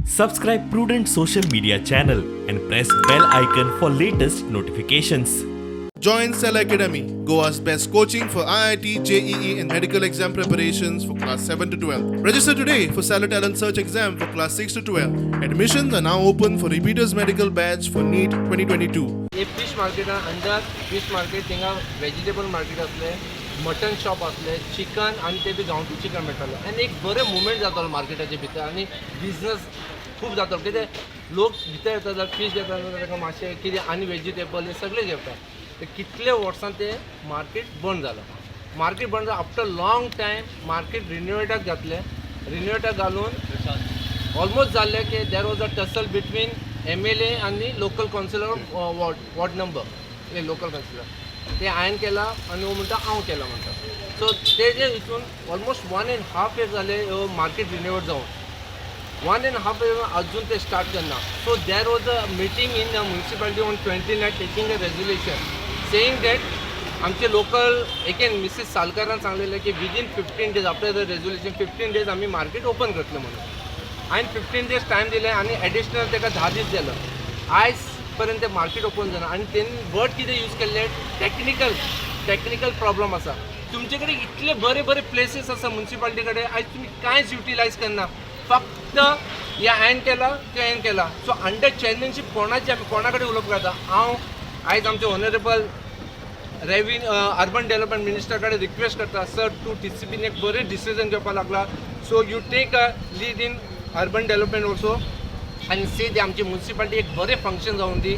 Subscribe Prudent Social Media channel and press bell icon for latest notifications. Join Cell Academy, Goa's best coaching for IIT, JEE, and medical exam preparations for class 7 to 12. Register today for Cell Talent Search exam for class 6 to 12. Admissions are now open for repeaters medical batch for NEET 2022. हे fish मार्केटान अंदर fish market थिंगा vegetable market असले mutton shop असले chicken आणि ते बी गांवठी chicken मेळटाले आनी एक बरे मुवमेंट जातालो मार्केटाचे भितर आनी बिजनस खूब जातालो कित्याक लोक भितर येता जाल्यार फिश घेता जाल्यार ताका मातशें कितें आनी वेजिटेबल हे सगळे घेता ते कितले वर्सां ते मार्केट बंद जालां मार्केट बंद जालें आफ्टर लॉंग टायम मार्केट रिन्युएटाक घातले रिन्युएटाक घालून ऑलमोस्ट जाल्ले की there was a tussle between MLA आणि लोकल कावन्सिलर वॉर्ड नंबर हे लोकल कावन्सिलर ते हांवें केला आनी हो म्हणटा हांव केला म्हणटा सो तेजे हितून ऑलमोस्ट 1.5 years जाले मार्केट रिन्युएट जावन 1.5 years अजून ते स्टार्ट करना so there was a meeting in the municipality on 29 taking a resolution saying that आमचे लोकल एकेन मिसेस सालकारान सांगलेले की within 15 days after the resolution 15 days आमी मार्केट ओपन करतले म्हणून हांवें 15 days टायम दिले आनी एडिशनल ताका 10 दीस दिलो आयज पर्यंत मार्केट ओपन जाना आनी तेणी वर्ड कितें यूज केल्ले टेक्निकल प्रॉब्लम आसा तुमचे कडेन इतले बरे बरे प्लेसीस आसा म्युनिसिपालिटी कडेन आयज तुमी कांयच युटिलायज करना फक्त ह्या हांवें केला ते हांवें केला सो अंडर चॅम्पियनशीप कोणा कडेन उलोवप करता हांव आयज आमचे ऑनरेबल अर्बन डेव्हलपमेंट मिनिस्टर कडेन रिक्वेस्ट करता सर टू TCPन एक बरें डिसिजन घेवपाक लागला so you take a lead in urban development also आनी सी दी आमची म्युनिसिपालिटी एक बरें फंक्शन जावन दी